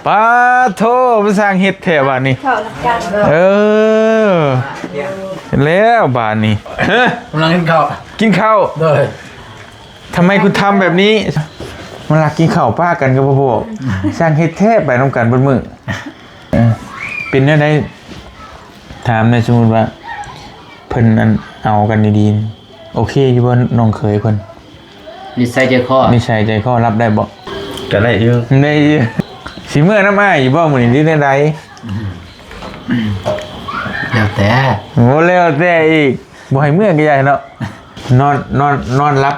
ป้าโทไปสร้างเฮ็ดแถวบ้านนี้แล้วบ้านนี้กำลังกินข้าวเลยทำไมคุณทำแบบนี้มันรักกินข้าวป้ากันกับพวกสร้างเฮ็ดแทบไปน้ำกันบนมือเป็นได้ถามในสมมติว่าเพิ่นอันเอากันดีๆโอเคอยู่บ่น้องเคยเพิ่นนิสัยใจคอรับได้บ่ก็ได้อยู่ได้สิเมื่อน้ำอ้ายอยู่บ่มื้อนี้ได้ใดแล้วแต่โอ้แล้วแต่อีกบ่ให้เมื่อก็ใหญ่เนาะนอนรับ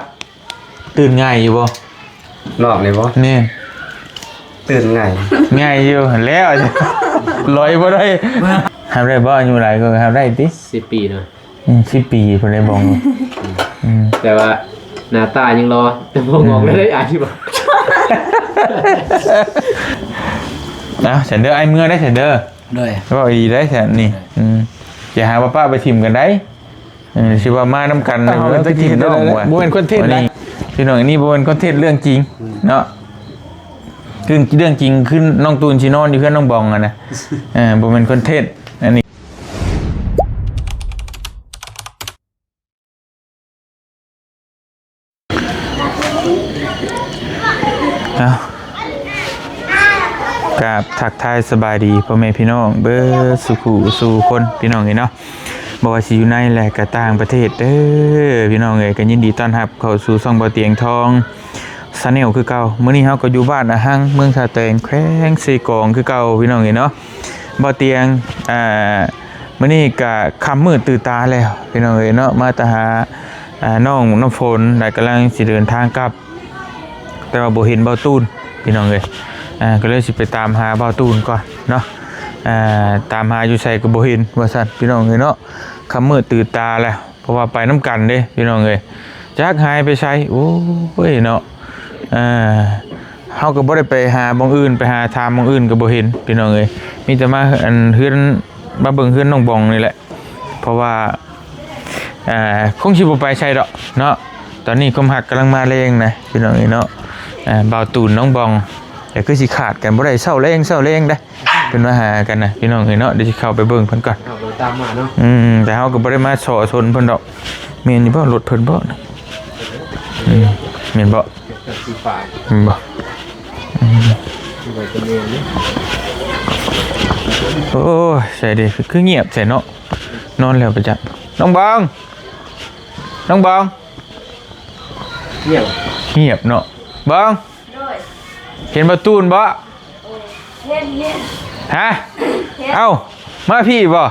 ตื่นง่ายอยู่บ่รอบเลยบ่นี่ตื่นง่ายอยู่แล้วลอยบ่ได้ทำได้บ่อยู่หลายก็ทำได้ติ10 ปีเนาะ10 ปีเพิ่นได้บ่แต่ว่าหน้าตายังรอแต่บ่งอกได้อ่านที่บ่เฉันเด้อไอ้เมื่อได้เฉันเด้อด้วยว่าดีได้ฉันนี่อย่าหาป้าไปทิมกันได้สิว่ามาน้ำกันแล้วจะทิมน้องว่ะบ่เป็นคอนเทนต์นะพี่น้องนี่บ่เป็นคอนเทนต์เรื่องจริงเนาะคือเรื่องจริงขึ้นน้องตูนชินอนอยู่เพื่อนน้องบองนะบ่เป็นคอนเทนต์อันนี้กับทักทายสบายดีพ่อแม่พี่น้องเบอร์สุขุสู่คนพี่น้องเนาะบอกว่าสิอยู่ในและก็ต่างประเทศเด้อพี่น้องเอ้ยก็ยินดีต้อนรับเข้าสู่ช่องบ่อเตียงทองซาแนลคือเก่ามื้อนี้เฮาก็อยู่บ้านอาหังเมืองสาแตงแขวงเซกองคือเก่าพี่น้องเอ้ยเนาะบ่อเตียงมื้อนี้ก็ค่ำมืดตื่นตาแล้วพี่น้องเอ้ยเนาะมาตะหาน้องน้ำฝนได้กำลังสิเดินทางกลับแต่ว่าบ่เห็นบ่าวตูนพี่น้องเอ้ยก็เลยสิไปตามหาบ่าวตูนก่อนเนาะตามหาอยู่ใส่ก็บ่เห็นว่าซั่นพี่น้องเอ้ยเนาะค่ำมืดตื่นตาแล้วเพราะว่าไปน้ำกันเด้พี่น้องเอ้ยจักหายไปไสโอ้ยเนาะเฮาก็บ่ได้ไปหาบ่งอื่นไปหาถามบ่งอื่นก็บ่เห็นพี่น้องเอ้ยมีแต่มาอันเฮือนมาเบิ่งเฮือนน้องบองนี่แหละเพราะว่าคงสิบ่ไปใช่ดอกเนาะตอนนี้ความหักกำลังมาแรงนะพี่น้องเอ้ยเนาะบ่าวตูนน้องบองแต่คือสิขาดกันบ่ได้เศร้าแรงได้เป็นมาหากันนะพี่น้องเอ้ยเนาะเดี๋ยวสิเข้าไปเบิ่งเพิ่นก่อนตามมาเนาะแต่เฮาก็บ่ได้มาฉอชนเพิ่นดอกแม่นอยู่บ่รถเพิ่นบ่แม่นบ่บ่โอ้ยใส่ดิคือเงียบใส่เนาะนอนแล้วประจักษ์น้องบองเงียบเนาะบองเห็นประตูนบ่เห็นฮะเอ้ามาพี่บ่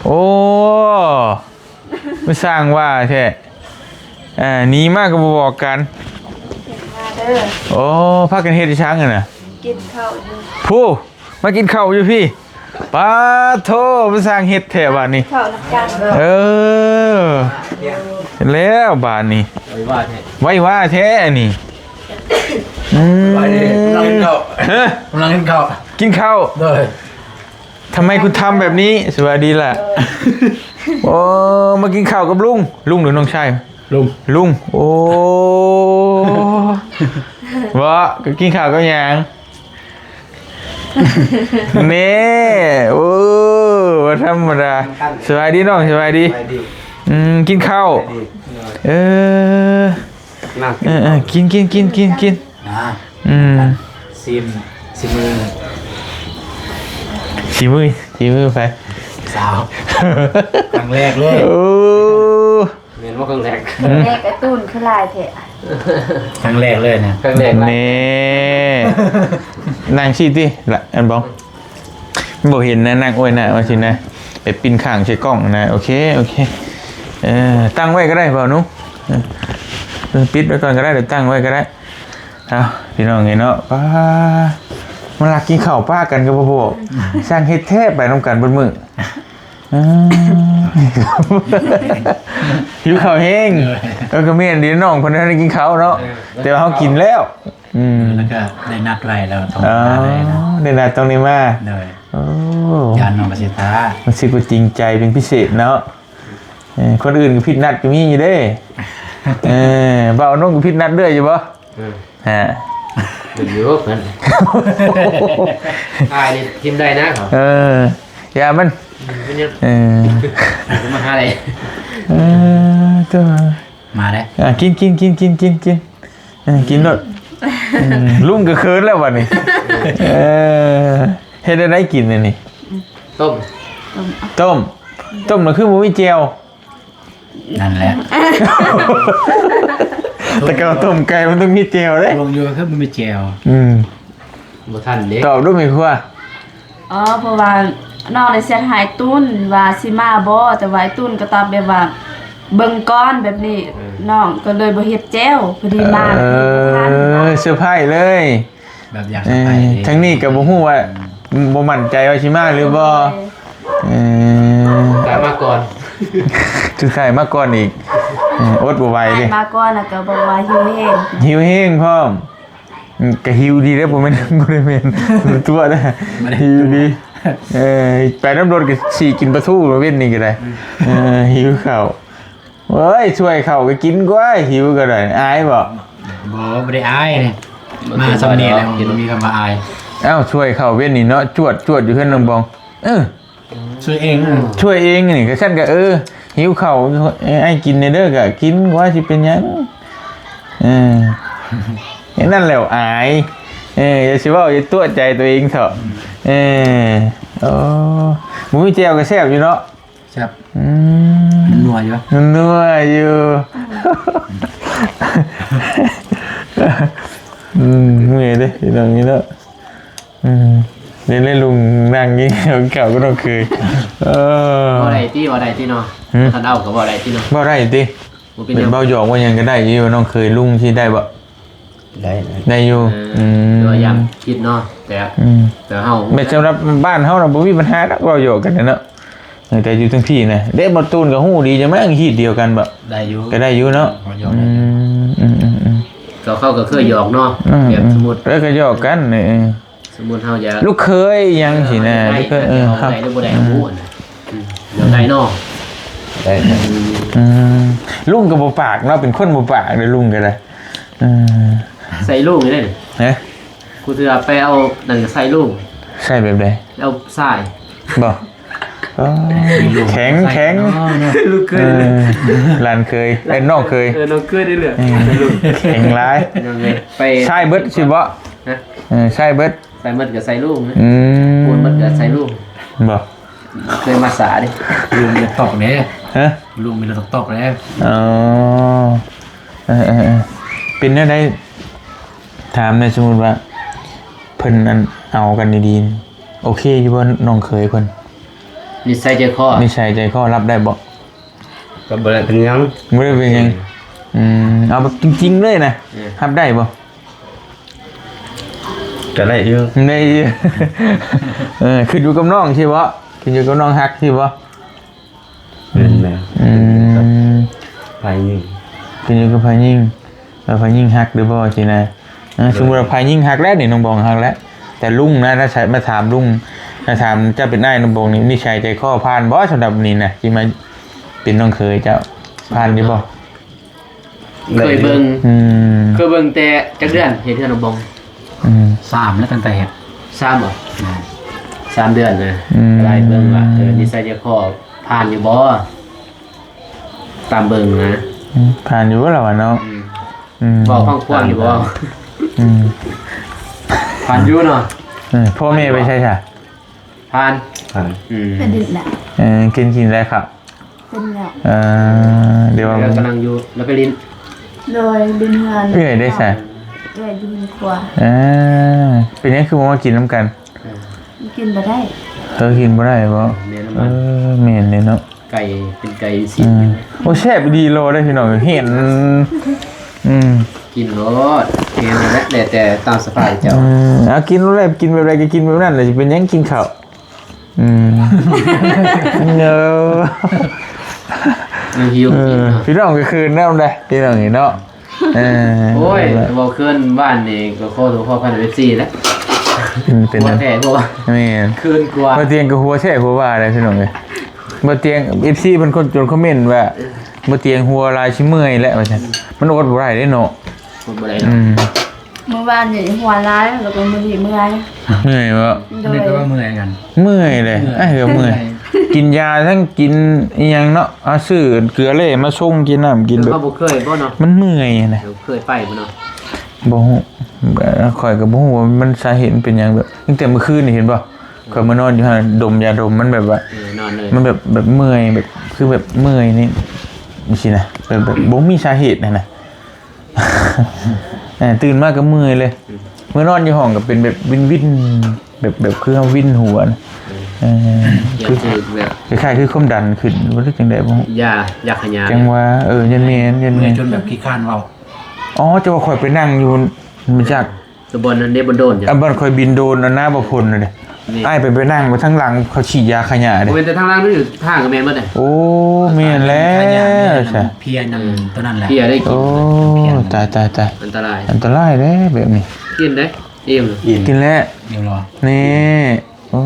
โอ้ไม่สร้างว่าแท้หนีมากก็บอกกันโอ้พากันเฮ็ดช้างกันน่ะกินข้าวอยู่ผู้มากินข้าวอยู่พี่ป้าโทไปสร้างเฮ็ดแถวบ้านนี้ข้าวนักกันแล้วบ้านนี้ไว้ว่าแท้นี่กำลังกินข้าวเลยทำไมคุณทำแบบนี้สวัสดีล่ะโอ้มากินข้าวกับลุงหรือน้องชายลุงโอ้วะก็กินข้าวก็ยังเน่โอ้ธรรมดาสวัสดีน้องสวัสดีกินข้าวกินชิมือไปสาวครั้งแรกเลยโอ้เห็นว่าครั้งแรกกระตุ้นคือลายเถอะครั้งแรกเลยนะครั้งแรกนี่นางชีดิละอันบ้องบอกเห็นนะนางอ้วยนะมาชินะไปปิ้นข้างใช้กล้องนะโอเคตั้งไว้ก็ได้เปล่านุ๊กปิดไว้ก่อนก็ได้เดี๋ยวตั้งไว้ก็ได้เอาพี่น้องไงเนาะป้ามันรักกินข้าวป้ากันกับพวกสร้างเฮ็ดแทบไปน้ำกันบนมือหิวข้าวแห้งก็เมียนดีน้องคนนั้นได้กินข้าวเนาะแต่ว่าเขากินแล้วแล้วก็ได้นัดไว้แล้วตรงนี้ได้นัดตรงนี้มาเลยยานนองประสิทธามันสิกูจริงใจเป็นพิเศษเนาะคนอื่นก็ผิดนัดก็มีอยู่เด้บ่าวน้องก็ผิดนัดเรื่อยอยู่ปะฮะ เดี๋ยวเพิ่นอายนี่ทิมได้นะเขา อย่ามัน เป็นยัง มาหาอะไร ตัว มาได้ กินกินหมดลุงก็เคินแล้ววันนี้เฮ็ดได้กินเลยนี่ ต้ม ต้มแล้วคือหมูมีเจียว นั่นแหละ แต่ก็ต้มไก่มันต้องมีเจียวเด้ ลงอยู่คือมันมีแจว บ่ทันเด้ ตอบด้วยไหมครัว อ๋อเพราะว่าน้องได้เสียหายตุ้นว่าสิมาบ่แต่ว่าไอ้ตุ้นก็ตอบแบบว่าเบิ่งก้อนแบบนี้น้องก็เลยบ่เฮ็ดแจ้วพอดีมาแล้วบ่ทัน เซอร์ไพรส์เลย แบบอยากไป ทั้งนี้ก็บ่ฮู้ว่าบ่มั่นใจว่าสิมาหรือบ่กลับมาก่อน สุดท้ายมาก่อนอีกอดบ่ไหวเด้ มาก่อนแล้วก็บอกว่าหิวแห้ง หิวแห้งพร้อมก็หิวดีเด้อบ่แม่นบ่ได้แม่นตัวเด้อหิวดีไปน้ำรถก็สิกินปลาทูเว้นนี่ก็ได้หิวข้าวเฮ้ยช่วยข้าวก็กินกว่าหิวก็ได้อายบ่ ไม่ได้อายเนี่ยมาสำเนียงแล้วมันมีคำว่าอาย เอ้าช่วยข้าวเว้นนี่เนาะจวดอยู่เฮือนน้องบองช่วยเอง ช่วยเองนี่ก็ฉันก็หิวข้าวไอ้กินในเด้อก็กินว่าสิเป็นหยังนั่นแหละอายอย่าสิว่าอย่าตัวใจตัวเองเถอะโอ้หมูมีแจ่วก็แซ่บอยู่เนาะ ครับนัวอยู่ นัวอยู่เมื่อยเด้ทีหลังนี้เนาะเล่นลุงนั่งงี้เก่าก็ต้องเคยบ่ได้ที่เนาะคันเอาก็บ่ได้ที่เนาะ บ่ได้ติเป็นเบาหยอกว่ายังก็ได้อยู่น้องเคยลุงที่ได้บ่ได้อยู่ตัวยำคิดเนาะแต่เฮาแม่สำหรับบ้านเฮาน่ะบ่มีปัญหาดอกเบาหยอกกันเนาะแต่อยู่ทั้งพี่นะเด้บ่ตูนก็ฮู้ดีจังแม่งฮีดเดียวกันบ่ได้อยู่ก็ได้อยู่เนาะก็เข้าก็เคยหยอกเนาะแบบสมมุติแล้วก็หยอกกันสมมุติเฮาจะลูกเคยยังสินะลูกเคยครับได้หรือบ่ได้ฮู้น่ะเดี๋ยวได้เนาะได้ลุงก็บ่ปากเนาะเป็นคนบ่ปากเด้อลุงก็ได้ใส่ลูกนี่เด้ฮะกูสิไปเอานั่นใส่ลูกใส่แบบใดเอาทรายบ่แข็งลูกเคยหลานเคยน้องเคยน้องเคยได้เลยแข็งร้ายไปใช่เบิดสิบ่ใช่เบิดใส่มันกับใส่ลูกนะปูนมันกับใส่ลูกบ่เคยมาสาดิลุงมีตอกเนี่ยฮะลุงมีตอกแล้วอ๋อเป็นได้ได้ถามในสมมุติว่าเพิ่นอันเอากันดีๆโอเคอยู่บ่น้องเคยเพิ่นนิสัยใจคอรับได้บ่ก็บ่ได้เป็นหยังบ่ได้เป็นหยังเอาแบบจริงๆเลยนะรับได้บ่ก็ได้อยู่ได้อยู่ขึ้นอยู่กับน้องใช่บ่ขึ้นอยู่กับน้องฮักใช่บ่ไผยิงขึ้นอยู่กับไผยิงแล้วไผยิงฮักหรือบ่สินะสมมุติว่าไผยิงฮักแล้วนี่น้องบองฮักแล้วแต่ลุงนะถ้าใช้มาถามลุงถ้าถามเจ้าเป็นนายน้องบองนี่นิสัยใจคอผ่านบ่สำหรับนี่นะที่มาเป็นน้องเคยเจ้าผ่านอยู่บ่เคยเบิ่งแต่จักเดือนเฮ็ดเทื่อน้องบอง3แล้วตั้งแต่เฮ็ด3บ่3เดือนนะได้เบิ่งว่านิสัยใจคอผ่านอยู่บ่ตามเบิ่งนะผ่านอยู่บ่ล่ะวะเนาะบอกฟังกว้างอยู่บ่ผ่านอยู่เนาะพ่อแม่ไปใช่ค่ะผ่านเป็นดินแหละกินแล้วครับเป็นแล้วเดี๋ยวกำลังอยู่แล้วไปลิ้นโดยลิ้นเฮือนเอื่อยได้ใช่เอื่อยดินครัวเป็นนี้คือมากินน้ำกันกินบ่ได้กินบ่ได้บ่เมนเนี่ยเนาะไก่เป็นไก่สิโอ้แซ่บดีโลได้พี่น้องเห็นกินรสเห็นแล้วแต่ตามสภาพเจ้าเอากินอะไรกินแบบไรก็กินแบบนั้นเลยจะเป็นยังกินข้าวเนอะหิวพี่น้องก็คืนนั่นได้พี่น้องเนาะโอ้ยบอกคืนบ้านนี่ก็ข้อถูกข้อพันเวซีแล้วเป็นแท้กว่าไม่คืนกว่ามาเตียงกับหัวแท้หัวว่าอะไรพี่น้องเลยมาเตียงเอฟซีเป็นคนจนคอมเมนต์ว่ามาเตียงหัวลายชิ้นเมื่อยแล้วมันอดบ่ได้ได้เนาะอดบ่ได้เนาะ มื้อวานนี่หัวร้ายแล้วก็มื้อนี้เมื่อย เหนื่อยบ่ โด นี่ ย ก็ว่าเมื่อยกัน เมื่อยเลยไอ้ก็เมื่อยกินยาทั้งกินอีหยังเนาะเอาซื้อเกลือเลยมาส่งกินน้ำกินแบบ เขาบ่เคยบ่เนาะ มันเมื่อยนะ เดี๋ยวเคยไปบ่เนาะ บ่ฮู้ข่อยก็บ่ฮู้ว่ามันสาเหตุมันเป็นหยังแบบตั้งแต่เมื่อคืนนี่เห็นบ่ข่อยมานอนอยู่หั่นดมยาดมมันแบบว่า นอนเลย มันแบบเมื่อยแบบคือแบบเมื่อยนี่สินะแบบบ่มีสาเหตุนะ ตื่นมาก็เมื่อยเลยเมื่อนอนอยู่ห้องก็เป็นแบบวินแบบคือวินหัวนะอย่า คือ คือแบบ คล้ายๆคือความดันขึ้นว่าจังได๋บ่ ยาขยา จังว่ายันแม่น เมื่อยจนแบบขี้คร้านเว้า อ๋อจะว่าข่อยไปนั่งอยู่มันจัก ตัวบนนั้นเด้บนโดนจ้ะ บ่ข่อยบินโดนหน้าบ่พ้นเลยอ้ายไปนั่งไปทั้งหลังเขาฉีดยาขยะเด้ เว้นแต่ทางล่างนี่อยู่ทางกับแม่นบ่ได้ โอ้แม่นแล้วใช่ เพียนั่นตัวนั้นแหละ พี่ได้กิ โอ้ น ตาย อันตราย อันตรายเด้แบบนี้ กินได้เอ็มเลย กินแล้ว เดี๋ยวรอ นี่โอ้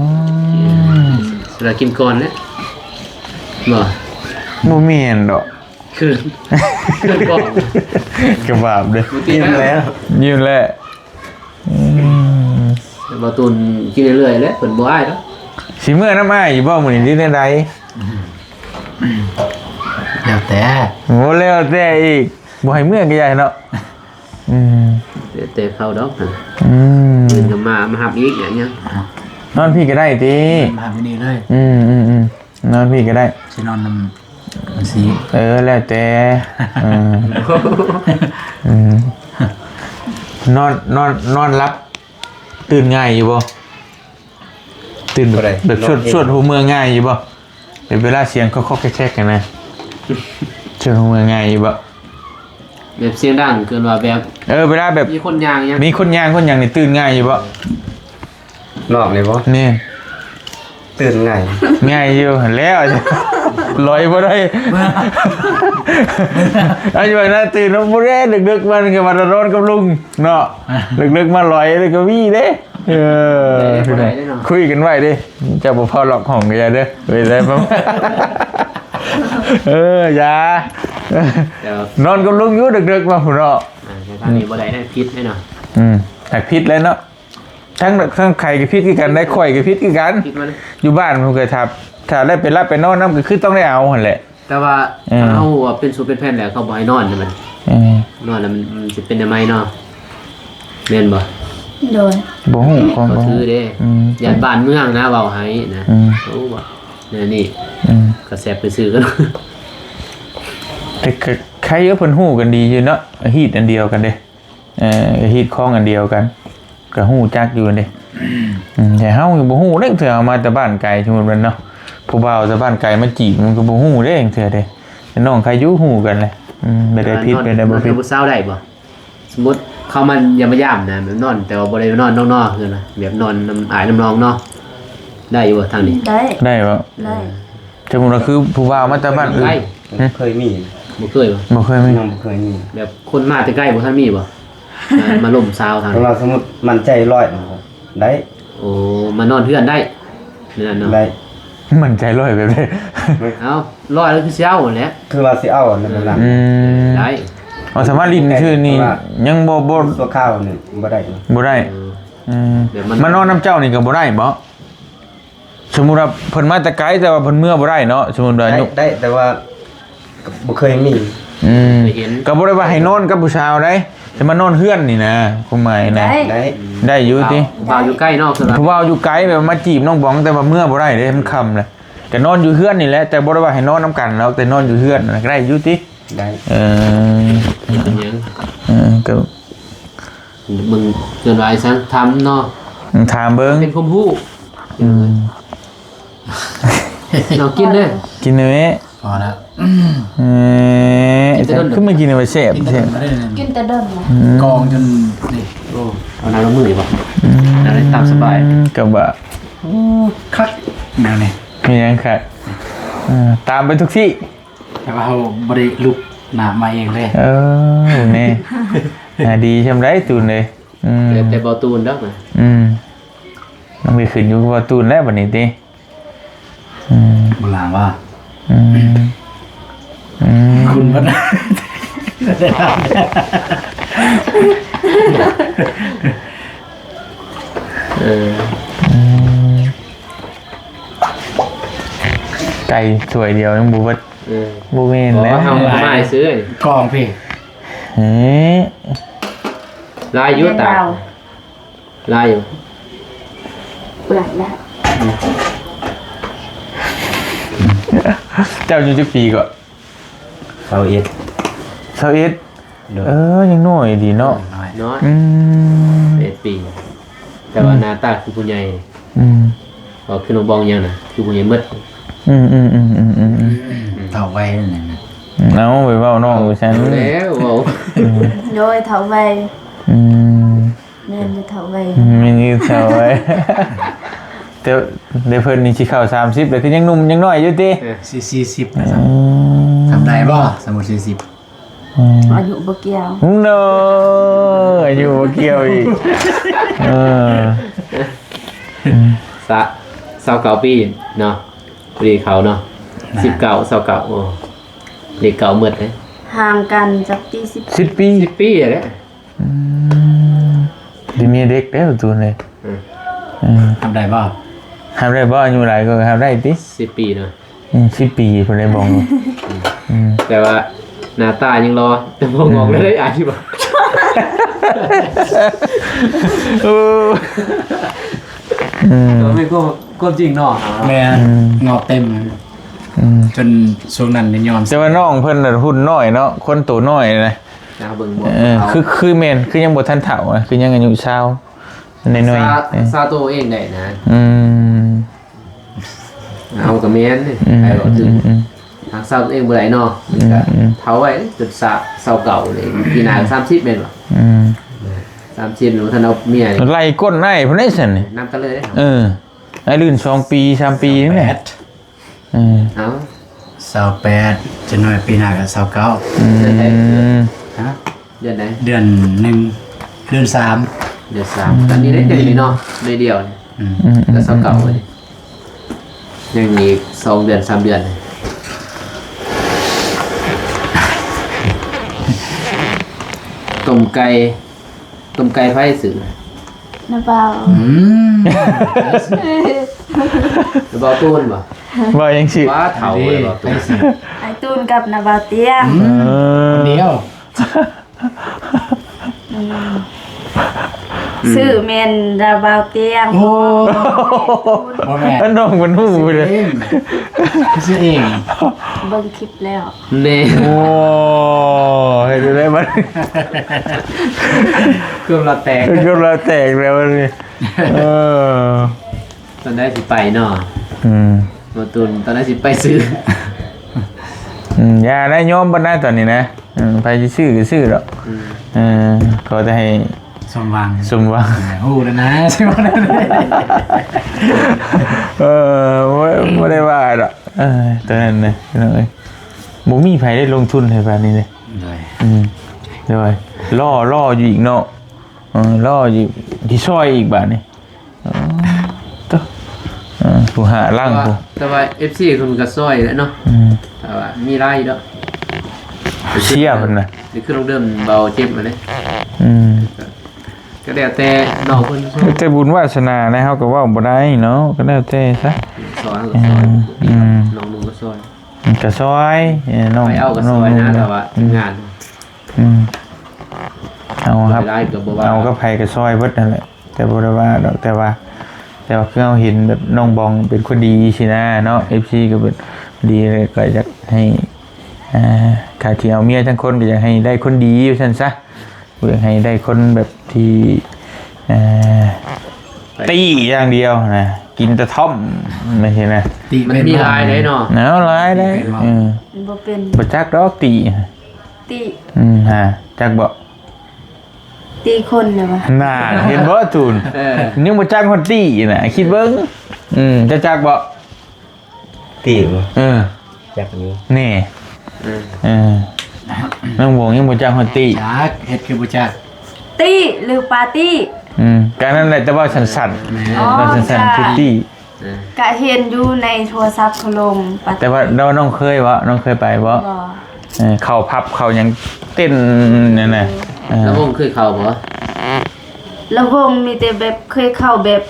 เรากินก่อนนะบ่ บ่แม่นดอก คือก่อน กระบาบเด้อ กินแล้ว ยืนแล้วม บ่ตุนกินเรื่อยๆแล้วเพิ่นบ่อ้ายแล้ว สิเมื่อน้ำอ้ายอยู่บ่มื้อนี้ที่ใด แล้วแต่ โอ้แล้วแต่อีกบ่ให้เมื่อก็ใหญ่เนาะอืม แต่เข้าดอกนะ อืม เพิ่นก็มาหับอีกอย่างเงี้ย นอนพี่ก็ได้ติ มาไม่ดีเลย นอนพี่ก็ได้ สินอนน้ำสี แล้วแต่นอนรับตื่นง่ายอยู่บ่ตื่นแบบชวดหูเมืองง่ายอยู่บ่เวลาเสียงเขาแคกๆกันนะชวดหูเมืองง่ายอยู่บ่ แบบเสียงดังเกินว่าแบบ เวลาแบบ มีคนยางยัง มีคนย่างนี่ตื่นง่ายอยู่บ่ นอกเลยบ่ นี่ ตื่นไง ง่ายอยู่แล้วลอยบ่ได้อันนี้ว่าน่าตื่นบ่ได้ดึกๆมันก็มาร้อนกับลุงเนาะดึกๆมาลอยเลยก็วี่เด้คุยกันไว้ดิจะบ่พอหลอกของกันอย่าเด้อไปได้บ่อย่านอนกับลุงอยู่ดึกๆมาพุ่นเนาะ ทางนี้บ่ได้ได้พิษให้เนาะ หักพิษแล้วเนาะทั้งไข่กับพิษคือกันได้ข่อยกับพิษคือกัน พิษมัน อยู่บ้านผมเคยถ้าได้ไปรับไปนอนน้ำก็คือต้องได้เอาหั่นแหละ แต่ว่าถ้าเฮาเป็นสูตรเป็นแผ่นแล้วเขาบ่ให้นอนมันนอนแล้วมันสิเป็นยังไงเนาะแม่นบ่ โดย บ่ฮู้ของ ก็ บ่ ถือเด้ย่านบ้านเมืองนะเว้าให้นะโอ้บ่นี่ก็แซ่บไปซื้อกัน แต่ใครก็เพิ่นฮู้กันดีอยู่เนาะฮีตอันเดียวกันเด้ฮีตคล้องอันเดียวกันก็ฮู้จักอยู่เด้แต่เฮาก็บ่ฮู้เด้เถื่อเอามาแต่บ้านไกลสมมุติมันเนาะผู้บ่าวแต่บ้านไกลมาจีบมันก็บ่ฮู้เด้เถื่อเด้แต่น้องใครอยู่ฮู้กันเลยไม่ได้ผิดไม่ได้บ่ผิด ผู้สาวได้บ่สมมุติเขามันยามย่ำนะแบบนอนแต่ว่าบ่ได้นอนนอกๆคือนะแบบนอนน้ำอายน้ำนองเนาะได้อยู่บ่ทางนี้ ได้ ได้บ่ ได้ สมมุติว่าคือผู้บ่าวมาแต่บ้านอื่น ได้ เคยมี บ่เคยบ่ บ่เคยมี ยังบ่เคยมี แบบคนมาแต่ใกล้บ่ทันมีบ่มาล่มซาวทาง ถ้าเราสมมุติมันใจร้อยนะครับได้ โอ้มานอนเพื่อนได้นั่นเนาะ ได้ มันใจร้อยแบบนี้ เอ้าร้อยแล้วคือสิเอาแหละ คือว่าสิเอาอันนั้นล่ะ ได้ เอาสามารถลิ้นชื่อนี่ยังบ่ ตัวข้าวนี่บ่ได้นะ บ่ได้มานอนน้ำเจ้านี่ก็บ่ได้บ่สมมุติว่าเพิ่นมาแต่ไกลแต่ว่าเพิ่นเมื่อบ่ได้เนาะสมมุติว่า ได้แต่ว่าบ่เคยมี ก็บ่ได้ว่าให้นอนกับผู้สาวได้แต่มานอนเฮือนนี่นะความหมายนะ ได้ ได้อยู่ติ บ่าวอยู่ใกล้นอกคือ เพราะว่าอยู่ไกลแบบมาจีบน้องบองแต่ว่าเมื่อบ่ได้เด้มันค่ำแหละแต่นอนอยู่เฮือนนี่แหละแต่บ่ได้ว่าให้นอนนํกันแล้วแต่นอนอยู่เฮือนน่ะก็ได้อยู่ติ ได้ เป็นหยัง ก็ มึงเกินไว้ซะทำเนาะ ถามเบิ่ง เป็นความรู้เรากินเด้อ กินเด้อ พอแล้ว คือไม่กินเอาไว้แซ่บ กิน แซ่บ ไม่ได้เลย กินแต่เดิมนะ กองจนนี่ โอ้เอาน้ำละมือดีป่ะน้ำตามสบาย ก็บ่ คักแนวนี้ มีหยังค่ะตามไปทุกที่ แต่ว่าเขาบริลุกหนามาเองเลย นี่ดีใช่ไหมตูนเลยแต่บอตูนดักนะ มันไปขึ้นอยู่กับตูนแล้วบัดนี้ติ โบราณว่า คุณ มัน เออ ไก่สวยเดียวยังบูว่า เออ บูเมน ขอ แล้ว เอามาให้ซื้อก องพี่ เฮ้ย ลายอยุตาลายอยู่ เปื่อยแล้ว เจ้าอยู่จักปีก่อน เอาเอ็ด 21ยังน้อยดีเนาะ น้อย น้อย อืม 1 ปี แต่ว่าหน้าตาคือผู้ใหญ่ อืม ก็คือน้องบองยังน่ะคือผู้ใหญ่หมด เท่าไว้นั่นน่ะ เอาไปเว้าน้องกูฉัน แล้วเว้า โดยเถาไว อืม แม่นจะเถาไว มีนี่เท่าไว้แต่เดี๋ยวเพิ่นนี่สิเข้า30แล้วคือยังหนุ่มยังน้อยอยู่ติ 40นะจ๊ะทำได้บ่สมมุติ40 อายุบ่เกี่ยว เนอะอายุบ่เกี่ยวอีกเออ 29 ปีเนาะพอดีเขาเนาะ19 29โอ้เด็กเก่าหมดเลย ห่างกันจักที่10 10 ปี 10 ปีแล้ว ดิมีเด็กแล้วตัวเลย ทำได้บ่ ทำได้บ่อายุหลายก็ทำได้ติ 10 ปีเนาะ 10 ปีเพิ่นได้บอกอยู่ แต่ว่าหน้าตายังรอแต่บ่งอกเลยได้อ่านที่บ่ เอออืม ไม่ก็จริงเนาะ แม่งอกเต็มจนช่วงนั้นนี่ยอม แต่ว่าน้องเพิ่นน่ะหุ่นน้อยเนาะคนตัวน้อยนะ นะเบิ่งบ่ คือแม่นคือยังบ่ทันเฒ่าอะคือยังอายุ20น้อยๆ ซาโตเองได้นะ อืม เอากับแม่นนี่ใครบอกถึงทางซาตัวเองบ่ได้เนาะมันก็เฒ่าไว้จนเฒ่าเก่าเลยปีหน้า30แม่นบ่ อืม 30หนูท่านเอาเมียนี่ ไล่ก้นได้เพิ่นได้ซั่นนี่ นำกันเลย ไอ้ลื่น2 ปี3 ปีนี่แหละ เอา 28จะหน่อยปีหน้าก็29 อืม ฮะ เดือนไหน เดือน1เดือน3 เดือน3ตอนนี้ได้เดือนนี้เนาะเดือนเดียวนี่ก็เก่าเลยยังมี2เดือน3เดือนต้มไก่ไฟสื่อ นะเปล่า แล้วบ่ตูนบ่ ว่ายังสิ ว่าเฒ่าเลยบ่ตูน ไอ้ตูนกับนาบาวเตียง คนเดียว ชื่อเมนนาบาวเตียง โอ้บ่แม่ อันน้องมันหูเลย ซื้อเอง เบิ่งคลิปแล้ว เน่ โอ้เห็นได้มัน เครื่องเราแตก ก็เราแตกแล้วนี่อ ตอนได้สิไปเนาะ อืม บ่ตูนตอนนั้นสิไปซื้อ อย่าได้ยอมบ่ได้ตอนนี้นะไปชื่อก็ชื่อหรอกก็จะให้ สมหวัง สมหวัง ฮู้แล้วนะใช่บ่ได้ ไม่ได้ว่าหรอกตอนนั้นนะน้องเอ้ยบ่มีไผได้ลงทุนให้ปานนี้เลย เลย เดี๋ยวล่ออยู่อีกเนาะล่ออยู่ที่ซอยอีกบาดนี่ตัวผู้หาล่างผู้ แต่ว่า FC คุณก็ซอยแล้วเนาะแต่ว่ามีรายอยู่เนาะ เชี่ยเพิ่นน่ะ นี่คือลงเดิมเบาเจ็บมาเลย ก็แล้วแต่น้องเพิ่นซอย แต่บุญวาสนานะเฮาก็เว้าบ่ได้เนาะก็แล้วแต่ซะ สอนก็ซอยน้องนุ่งก็ซอย ก็ซอยน้อง ไปเอาก็ซอยนะแต่ว่าทำงาน เอาครับ ไปได้ก็บ่ว่า เอาก็ไผก็ซอยเบิดนั่นแหละแต่บ่ได้ว่าดอกแต่ว่าคือเราเห็นแบบน้องบองเป็นคนดีสินะเนาะ FC ก็เป็นดีเลยก็อยากให้ขาที่เอาเมียทั้งคนก็อยากให้ได้คนดีอยู่ซั่นซะอยากให้ได้คนแบบที่ตีอย่างเดียวนะกินแต่ท่อมไม่ใช่นะ ติ มันมีลายได้เนาะ หนาวร้ายได้มันบ่เป็น บ่จักดอกตี ติ จักบ่ ตีคนเลยวะ น่าเห็นบ่ตูนยังบ่จักคนตีน่ะคิดเบิ่งจะจักบ่ ตีบ่ จัก จักนี้ นี่น้องวงยังบ่จักคนตี จักเฮ็ดคือบ่จัก ตีหรือปาร์ตี้ การนั้นแหละแต่ว่าสั่นๆเราสั่นๆคือตี กะเห็นอยู่ในโทรศัพท์เขาลงปาร์ตี้ แต่ว่าเราน้องเคยบ่น้องเคยไปบ่ บ่ เข้าพับเข้าหยังเต้นนั่นน่ะ แล้ววงเคยเข้าบ่ แล้ววงมีแต่แบบเคยเข้าแบบ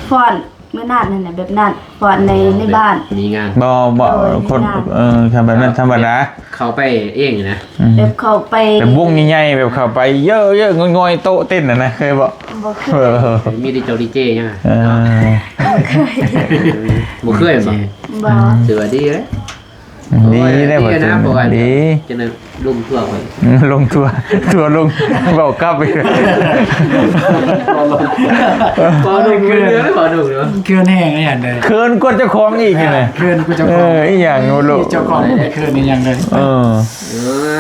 ฟ้อนเมื่อนาดนั่นน่ะแบบนั้นฟ้อนในบ้าน มีงาน บ่คนทำแบบนั้นธรรมดา เข้าไปเองนะ แบบเข้าไป แบบวงใหญ่ๆแบบเข้าไปเยอะๆงอยๆโต๊ะเต้นนะเคยบ่ บ่เค เอย อ มีดีเจดีเจยังไง บ่เคย บ่เคยบ่ บ่ ถือว่าดีเลย ดีได้บ่ นะเพราะว่า ดี จะได้ลุ่มทั่วไป ลงทัวร์ลงเบากลับไป พอดูเกินเนื้อพอดูเนาะ เคลื่อนแห้งอะไรอย่างเดียว เคินกว่าเจ้าของอีกไง เคลื่อนกูเจ้า เอ ของ ออีหยังโนโล เจ้าของบ่ได้เคลื่อนนี่ยังเลย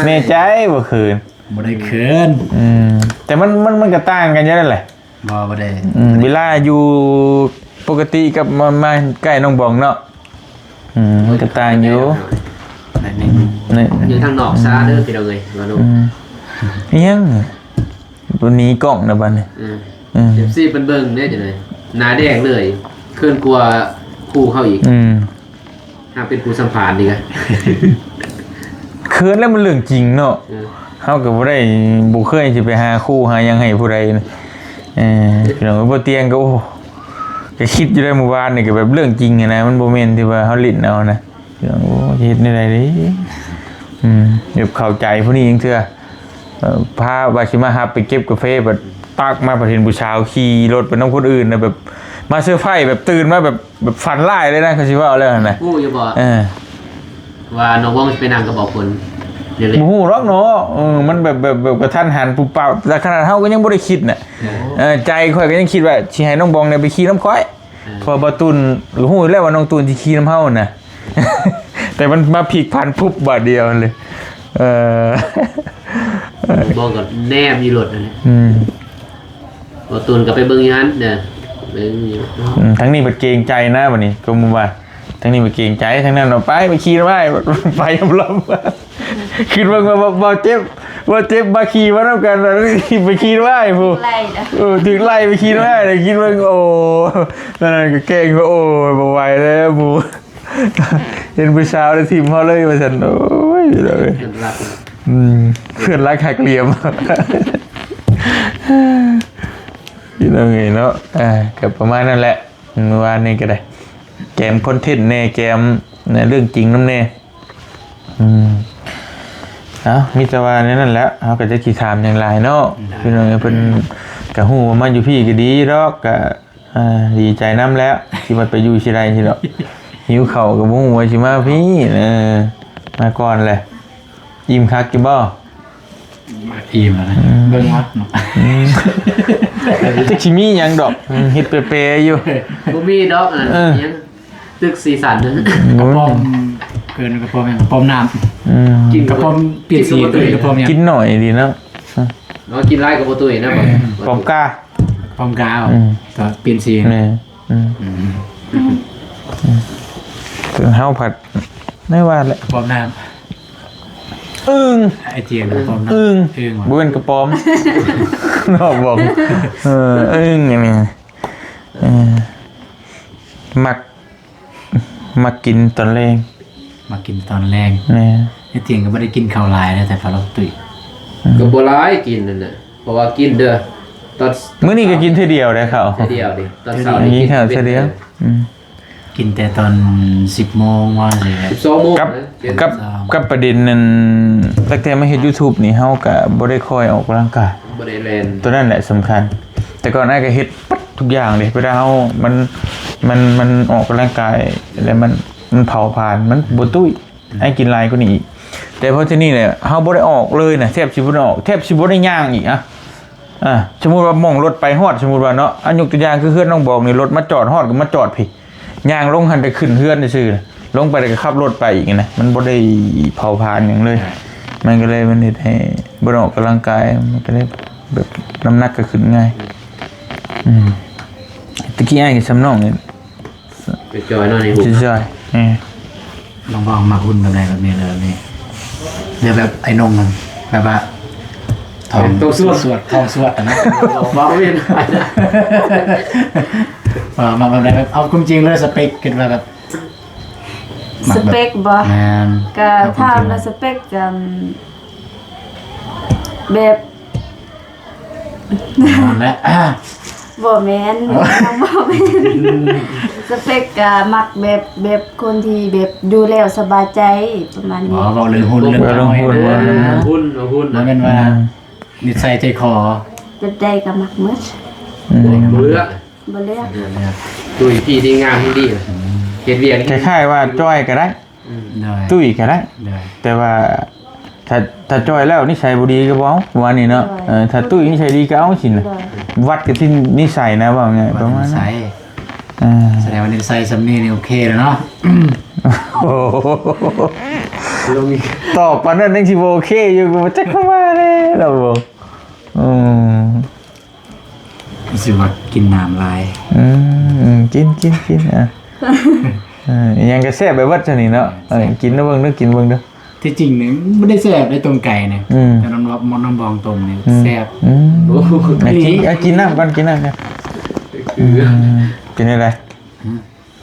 แน่ใจบ่คืน บ่ได้เคลื่อน แต่มันก็ต่างกันเยอะนั่นแหละ บ่ได้ เวลาอยู่ปกติกับมาใกล้น้องบองเนาะมันก็ต่างอยู่นี่ อยู่ทางนอกซาเด้อพี่น้องเอ้ยมาดู อีหยังตัวนี้กล้องนะบัดนี้ เอฟซีเป็นเบิ่งเนี่ยจังได๋หน้าแดงเลยเคลื่อนกลัวคู่เข้าอีกถ้าเป็นคู่สัมภาษณ์ดีกะ เคินแล้วมันเรื่องจริงเนาะเฮาก็บ่ได้บ่เคยสิไปหาคู่หาหยังให้ผู้ใดนะพี่น้องบ่เตียงก็โอ้ก็คิดอยู่ได้เมื่อวานนี่ก็แบบเรื่องจริงนะมันบ่แม่นที่ว่าเฮาลิ้นเอานะพี่น้องโอ้เฮ็ดได้ไดดิเดี๋ยวเข้าใจผู้นี้จังเทื่อพาว่าสิมารับไปเก็บกาแฟบัดปักมาประเห็นผู้ชายขี่รถไปนำคนอื่นน่ะแบบมาเซอร์ไพรส์แบบตื่นมาแบบฝันร้ายเลยนะเขาสิว่าเอาแล้วนะ กู้อยู่บ่ว่าน้องวงสิไปนั่งกับบอกคนเดี๋ยวเลย โอ้โหรักเนาะมันแบบกระทันหันปุ๊บปั๊บแต่ขนาดเฮาก็ยังบ่ได้คิดน่ะใจข่อยก็ยังคิดว่าสิให้น้องบองเนี่ยไปขี่น้ำข่อยพอบ่ตุนฮู้แล้วว่าน้องตุนสิขี่น้ำเฮาน่ะ แต่มันมาพลิกผันปุ๊บบาดเดียวเลยบอกกับแนมอยู่รถนั่นแหละบ่ตูนก็ไปเบิ่งอยู่หั่นเด้อเบิ่งอยู่ ทั้งนี้มันเกรงใจนะวันนี้ก็มุมว่าทั้งนี้มันเกรงใจทั้งนั้นเอาไปขี่ไปยำลำคิดว่าบ่เจ็บมาขี่มาแล้วกันไปขี่ไว้ผู้ ไล่นะ ถึงไล่ไปขี่ไว้เลยคิดว่าโอ้นั่นก็เก่งว่าโอ้บ่ไหวแล้วผู้เห็นผู้สาวแล้วทีมเฮาเลยว่าซั่นโอ้ยเลย เพิ่นรัก เพื่อนรักหักเหลี่ยมพี่น้องไงเนาะกับประมาณนั่นแหละเมื่อวานนี้ก็ได้แกมคอนเทนต์แน่แกมในเรื่องจริงน้ำแน่มิตรวานั่นแหละเขาก็จะขี่ถามอย่างไรเนาะพี่น้องเพิ่นกะฮู้ว่ามันอยู่พี่ก็ดีดอกกะดีใจน้ำแล้วที่มันไปอยู่ที่ใดที่ดอกหิวเข่ากับบุ้งไว้ชิมาพี่มาก่อนเลยยิ้มคักกี่บ่ อิ่มแล้วนะเบิ่งวัดเนาะ จะชิมีหยังดอกเฮ็ดเปย์ๆอยู่ บ่มีดอกยังตึกสีสันนะ กระป๋อมเกินกระป๋อมอย่างกระป๋อมน้ำกินกระป๋อมเปลี่ยนสีเป็นกระป๋อมอย่าง กินหน่อยดีเนาะ เนาะกินไล่กับบ่ตุ้ยนะบ่ ปอมกล้า กระป๋อมกาวก็เปลี่ยนสี นี่ถึงเฮาผัดไม่ว่าแหละ กระป๋อมน้ ไอเจียนกระป๋อมน้ำ อึ้ง ว่ะ บ่เป็นกระป๋อมนอกบอกอึ้งอย่างนี้มักกินตอนแรง มากินตอนแรง นี่ ไอเจียนก็ไม่ได้กินข้าวลายนะแต่พอเราตุ๋ย ก็บ่หลายกินนั่นน่ะเพราะว่ากินเด้อตอน มื้อนี้ก็กินเทื่อเดียวได้เขา เดียวดิตอนเช้า อัน นี่ นี้ กิน ค่ะเทื่อเดียว กินแต่ตอน10 โมงว่าสิครับ 12 โมง กับประเด็นนั้นตั้งแต่มาเฮ็ด YouTube นี่เฮาก็บ่ได้ค่อยออกกำลังกาย บ่ได้แล่น ตัวนั้นแหละสำคัญ แต่ก่อนหน้าก็เฮ็ดปั๊ดทุกอย่างเลยเวลาเฮามันออกกำลังกายแล้วมันเผาผลาญมันบ่ตุ้ยให้กินหลายกว่านี้อีกแต่พอที่นี่เนี่ยเฮาบ่ได้ออกเลยนะแทบสิบ่ได้ออกแทบสิบ่ได้ย่างอีกสมมุติว่ามองรถไปฮอดสมมุติว่าเนาะยกตัวอย่างคือเฮือนน้องบอกนี่รถมาจอดฮอดก็มาจอดพี่ย่างลงหันไปขึ้นเฮือนซื่อๆลงไปแล้วก็ขับรถไปอีกนะมันบ่ได้เผาผลาญหยังเลย มันก็เลยมันเฮ็ดให้บ่ได้ออกกำลังกายมันก็เลยแบบน้ำหนักก็ขึ้นง่ายตะกี้ไอ้สำน้องนี่ ไปจอยเนาะนี่หู จ่อยๆ ลองบอกมาหุ่นแบบไหนแบบนี้เลยแบบนี้เดี๋ยวแบบไอ้นงมันแบบว่าทองสวดทองสวดนะ บ่เว้น มาแบบไหนแบบเอาความจริงเลยสเปคกันมาแบบ สเปคบ่ แมน ก็ถามแล้วสเปคก็ แบบ นอนแล้ว บ่แม่นน้องบ่แม่นสเปกก็มักแบบคนที่แบบดูแล้วสบายใจประมาณ อ๋อ นี้ บอกเรื่องหุ้นเรื่อง เรื่องหุ้น หุ้นนะ มันเป็นว่านิสัยใจคอ แบบใดก็มักหมด เบื่อ บ่เลือก ดูพี่ดีงามที่ดีเฮ็ดเวียง คล้ายๆว่าจ้อยก็ได้ เลย ตุ้ยก็ได้ เลย แต่ว่าถ้าจ้อยแล้วนิสัยบ่ดีก็บ่เอาว่านี่เนาะถ้าตุ้ยนิสัยดีก็เอาสินะ เลย วัดกันที่นิสัยนะว่าไงประมาณ นิ นั้น สัย อ่า แสดงว่านิสัยสำนีนี่โอเคแล้วเนาะ โอ้โห ลงมี ตอบปานนั้นยังสิบ่โอเคอยู่กูบ่จักเข้ามาเลยเราบอกอืม รู้สึกว่ากินน้ำลาย กินอ่ะยังก็แซ่บไปวัดซะนี่เนาะกินเด้อเบิ่งเด้อกินเบิ่งเด้อ ที่จริงเนี่ยไม่ได้แซ่บได้ตรงไก่เนี่ย อืม แต่น้ำรับมอนน้ำบองตรงเนี่ยแซ่บ กินน้ำก่อนกินน้ำกันเป็นอะไร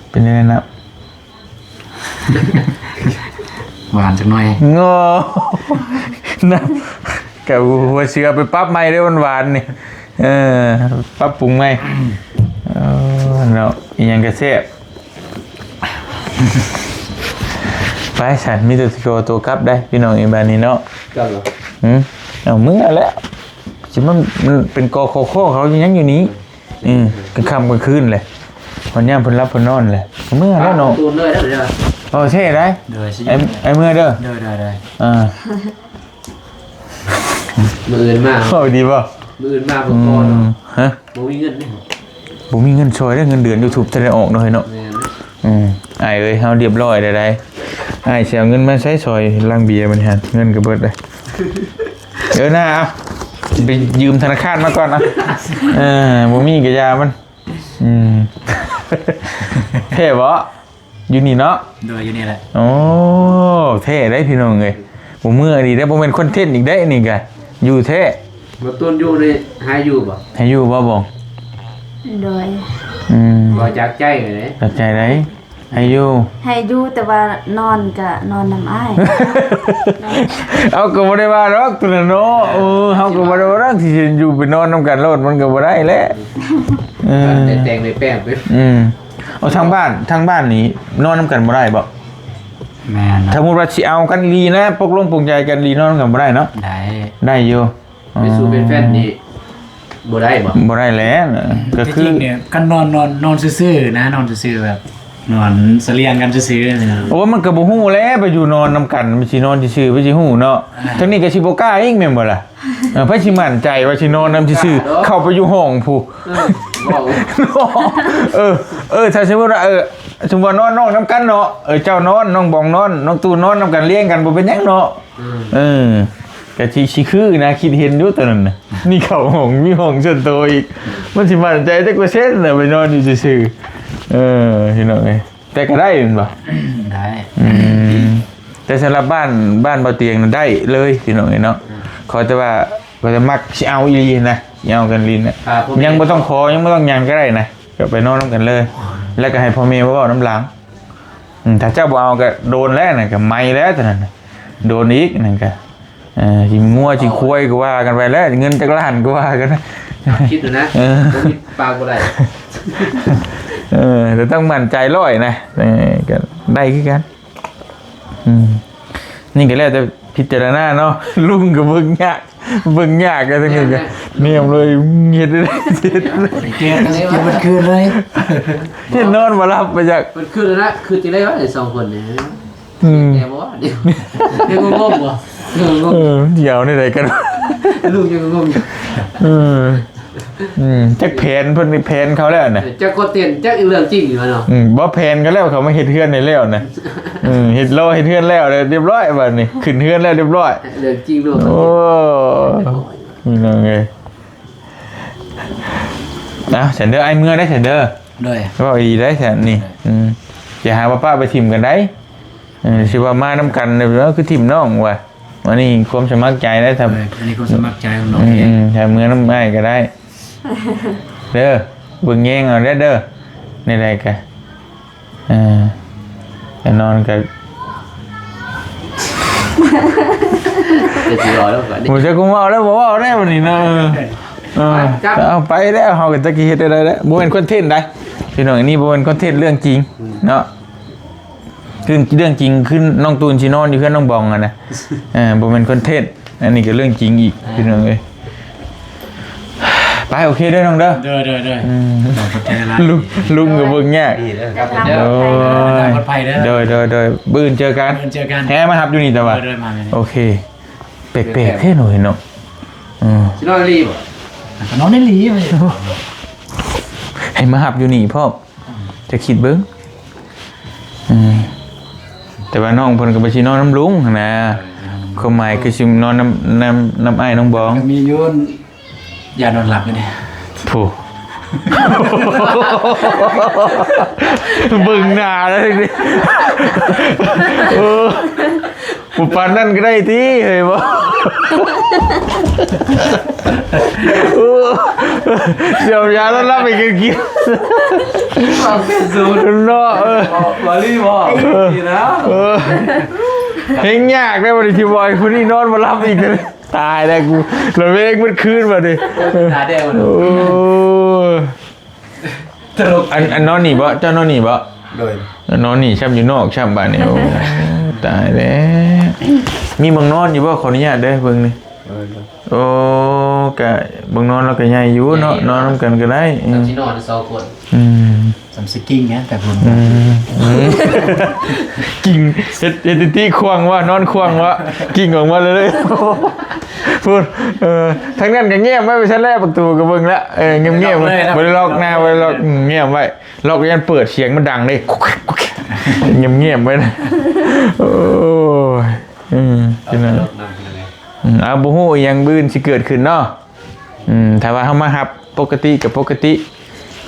เป็นอะไรนะ หวานจังหน่อย งอนะกับหัวเสือไปปั๊บใหม่ได้หวานๆนี่ปั๊บปรุงใหม่เนาะยังกระเซบไปฉันมีแต่สิโกตัวกลับได้พี่น้องอีบานนี้เนาะ กับเหรอ เอามึงเอาแล้วจิมันเป็นกอโคโค่เขายังอยู่นี้กลางค่ำกลางคืนเลยวันย่ามเพิ่นรับเพิ่นนอนเลยเมื่อแล้วเนาะ ตูนเลยแล้วเดี๋ยว โอ้เท่ได้ เด้อใช่ไหม ไอ้เมื่อเด้อ เด้อ มืออื่นมาก โอ้ดีป่ะ มืออื่นมากบ่พอ ฮะ บ่มีเงินนี่ ผมมีเงินช่วยได้เงินเดือน YouTube จะได้ออกหน่อยเนาะ แม่น ไอ้เอ้ยเฮาเรียบร้อยได้ไอ้เสียเงินมาใช้ซอยล้างเบียร์มันหันเงินก็เบิดเลยหน้าเอาไปยืมธนาคารมาก่อนนะบ่มีกระยามันเท่บ่อยู่นี่เนาะ เด้ออยู่นี่แหละ โอ้เท่ได้พี่น้องเอ้ยบ่เมื่อดีได้บ่แม่นคอนเทนต์อีกได้นี่ก็อยู่เท่ บ่ตูนอยู่ในหาอยู่บ่ ให้อยู่บ่บ่ โดย บ่จากใจเลย ตัดใจได้ให้อยู่ ให้อยู่แต่ว่านอนก็นอนนำอ้าย เอาก็บ่ได้ว่าหรอกตัวนั้นเนาะเฮาก็บ่ได้ว่าหรอกที่สิอยู่ไปนอนนำกันโลดมันก็บ่ได้แหละแต่งในแป้งไป เอาทางบ้านนี้นอนนำกันบ่ได้บ่ แม่นะ ถ้าสมมุติว่าสิเอากันลีนะปกลงปลงใจกันลีนอนกันบ่ได้เนาะ ได้ ได้อยู่ ไปสู่เป็นแฟนนี่บ่ได้บ่ บ่ได้แล้วก็ ที่ คื จ อ ริงเนี่ยก็นอนซื่อๆนะนอนซื่อๆแบบนอนเสลียงกันซื่อๆนะ โอ้มันก็บ่ฮู้แล้วไปอยู่นอนนำกันมันสินอนซื่อๆไปสิฮู้เนาะทั้งนี้ก็สิบ่กล้าอีกแม่นบ่ล่ะเพิ่นสิมั่นใจว่าสินอนนำซื่อๆเข้าไปอยู่ห้องผู้ บอก ถ้าสมมติว่าสมมติว่านอนน้องน้ำกันเนาะเจ้านอนน้องบองนอนน้องตูนนอนน้ำกันเลี้ยงกันบ่เป็นหยังเนาะกะชีคือนะคิดเห็นอยู่ตอนนั้นน่ะนี่เข้าห้องมีห้องส่วนตัวอีกมันสิมั่นใจจักเปอร์เซ็นต์น่ะไปนอนอยู่ซื่อพี่น้องเอ้ยแต่ก็ได้แม่นบ่ ได้ แต่สำหรับบ้านบ่เตียงน่ะได้เลยพี่น้องเอ้ยเนาะขอแต่ว่าก็จะมักสิเอาอีหลีนะเอากันลีนน่ะยังบ่ต้องขอยังบ่ต้องหยังก็ได้นะก็ไปนอนน้ำกันเลยแล้วก็ให้พ่อแม่ว่าน้ำหลังถ้าเจ้าบ่เอาก็โดนแล้วน่ะก็ไม่แล้วเท่านั้นน่ะโดนอีกนั่นก็สิงัวสิควายก็ว่ากันไปแล้วเงินจักล้านก็ว่ากันนะ คิดดูนะบ่มีปากบ่ได้ แต่ต้องมั่นใจร้อยนะก็ได้คือกันนี่ก็แล้วแต่พิจารณาเนาะลุงก็เบิ่งยากกันทั้งนี้ก็เนียมเลยเฮ็ดได้เฮ็ด เกลียดมันคืนเลย เฮ็ดนอนบ่หลับไปจาก มันคือนะคือจริงได้ว่าไอ้2คนเนี่ยแกบ่ว่าเดี๋ยวงงบ่งง เดี๋ยวนี่ไหนกัน ลูกยังงงอยู่ จักแผนเพิ่นแผนเขาแล้วน่ะ จักก็เต้นจักอีเรื่องจริงอยู่เนาะ บ่แผนกันแล้วเขามาเฮ็ดเฮือนได้แล้วน่ะเฮ็ดเฮือนแล้วเรียบร้อยบัดนี้ขึ้นเฮือนแล้วเรียบร้อย เรื่องจริงลูก โอ้นี่น้องเอ้ยฉันเด้อไอ้เมื่อได้ฉันเด้อ ด้วย ว่าอีได้ฉันนี่อย่าหาว่าป้าไปทิ่มกันได้สิว่ามานํกันแล้วคือทิ่มน้องว่ะวันนี้ความสมัครใจได้ทำ อันนี้ก็สมัครใจของน้องเอง ถ้าเมื่อน้ำไม้ก็ได้เด้อเบิ่งแยงเอาเด้อในใดกันจะนอนกัน จะสิรอแล้วก่อนนี่ ผมจะกูเอาแล้วบ่เอาได้วันนี้นะเอาไปแล้วเฮาก็ตะกี้เฮ็ดได้แล้วบ่เป็นคอนเทนต์ได้พี่น้องอันนี้บ่เป็นคอนเทนต์เรื่องจริงเนาะคือเรื่องจริงขึ้นน้องตูนสินอนอยู่เพื่อนน้องบองอ่ะนะบ่เป็นคอนเทนต์อันนี้ก็เรื่องจริงอีกพี่น้องเอ้ยไปโอเคเด้อน้องเด้อ เด้อลุงก็เบิ่งยาก นี่เด้อ ครับเด้อ โอ้ย ปลอดภัยเด้อ โดยบื้นเจอกัน เจอกัน แฮมาครับอยู่นี่แต่ว่า เดินมาเลย โอเคแปลกๆแค่หน่อยเนาะ สินอนรีบอ่ะ น้องได้หลีไป ให้มาหับอยู่นี่พ่อจะคิดเบิ้งแต่ว่าน้องเพิ่นก็บ่สินอนน้ำลุงนะความหมายคือสินอนน้ำอ้ายน้องบอง มียุ่นยานอนหลับเลยเนี่ย โถ่เบิ่งหน้าแล้วนี่ผู้ปานนั่นก็ได้ที่เฮ้ยบ่เดี๋ยวยาแล้วรับไปกินเนาะบอลี่บ่ดีนะ เฮงยากได้บ่ได้ที่บอยผู้นี้นอนมารับอีกเลยตายแล้วกูแล้วเวกมันคืนมาดิ ตาแดงมัน โอ้ตลกอันนอนนี่บ่เจ้านอนนี่บ่ โดย นอนนี่ช่ำอยู่นอกช่ำบ้านนี่โอ้ตายแล้วมีเบิ่งนอนอยู่บ่ขออนุญาตเด้อเบิ่งนี่ โดย โอ้กะเบิ่งนอนแล้วก็ใหญ่อยู่เนาะนอนนำกันก็ได้ สินอน2คน สัมสกิ้งเนี่ยแต่ผม กิ่งเฮ็ดที่ควงว่านอนควงว่ากิ่งออกมาเลยพูดทั้งนั้นก็เงียบไว้ไปชั้นแรกประตูก็เบิ่งแล้วเงียบๆบ่ได้ล็อกหน้าบ่ได้ล็อกเงียบไว้ล็อกยันเปิดเสียงมันดังเลยเงียบๆไว้นะโอ้ยจังนั้นเอาบ่ฮู้ยังบื้นสิเกิดขึ้นเนาะถ้าว่าเฮามารับปกติกับปกติ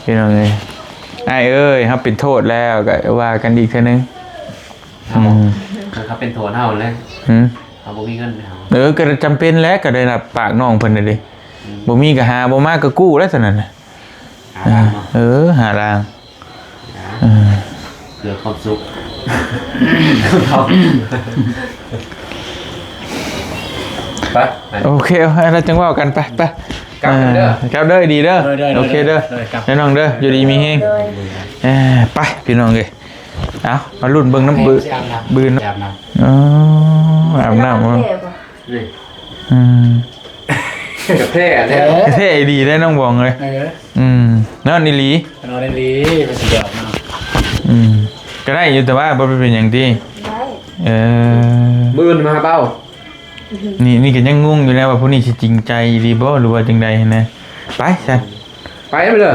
พี่น้องเอ้ยอ้ายเอ้ยครับเป็นโทษแล้วก็ว่ากันอีกเทื่อนึง เขาเป็นโถนเฮาแล้วเขาบ่มีเงินเฮา ก็จำเป็นแล้วก็ได้รับปากน้องเพิ่นน่ะดิบ่มีก็หาบ่มาก็กู้แล้วซั่นน่ะหาทางเพื่อความสุขไป โอเคแล้วจังว่ากันไปกลับเด้อ ครับเด้อดีเด้อโอเคเด้อแล้วน้องเด้ออยู่ดีมีเฮงไปพี่น้องเอ้ยเอามาลุ้นเบิ่งน้ำบืน อาบน้ อ๋ออาบน้ำมั้ง นี่ Ừ. กับแท้เนี่ย เท่ดีได้น้องบองเลย ำ นั่นนี่ลี นอนได้หลีไปสิเดียวเนาะ ก็ได้อยู่แต่ว่าบ่เป็นอย่างที่ ได้ มื้อมาเบ้า นี่ก็ยังงงอยู่แล้วว่าผู้นี้สิจริงใจดีบ่หรือว่าจังใดนะไปซั่น ไปเลย เด้อ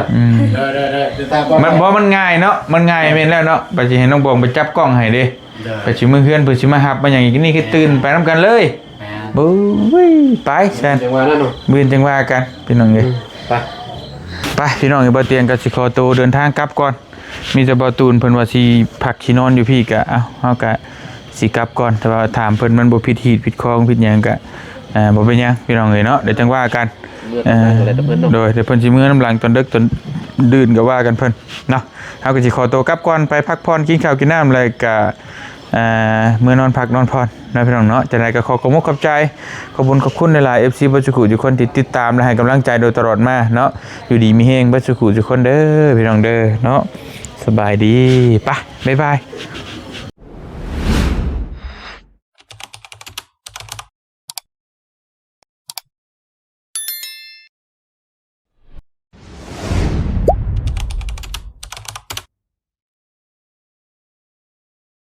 ตาก่อน มันบ่มันง่ายเนาะมันง่ายแม่นแล้วเนาะไปสิให้น้องบองไปจับกล้องให้เด้ไปสิมือเฮือนเพิ่นสิมารับมาหยังอีกนี่คือตื่นไปนํกันเลยบู้ยไปซั่น จังหวะนั้นเนาะ มื้อจังว่ากันพี่น้องเอ้ย ไปพี่น้องบ่เตียงก็สิขอตัวเดินทางกลับก่อนมีแต่บ่ตูนเพิ่นว่าสิพักสินอนอยู่พี่ก็เฮาก็สิกลับก่อนแต่ว่าถามเพิ่นมันบ่ผิดหีดผิดคองผิดหยังก็บ่เป็นหยังพี่น้องเอ้ยเนาะเดี๋ยวจังว่ากันโดยเดี๋ยวเพิ่นสิมื้อน้ำหลังตอนดึกตอนดื่นก็ว่ากันเพิ่นเนาะเฮาก็สิขอตัวกลับก่อนไปพักผ่อนกินข้าวกินน้ำอะไรก็มื้อนอนพักนอนผ่อนนะพี่น้องเนาะจังไดก็ขอบคุณใจขอบคุณหลายๆ FC บัดจุกุทุกคนที่ติดตามและให้กำลังใจโดยตลอดมาเนาะอยู่ดีมีแฮงบัดจุกุทุกคนเด้อพี่น้องเด้อเนาะสบายดีไปบ๊ายบาย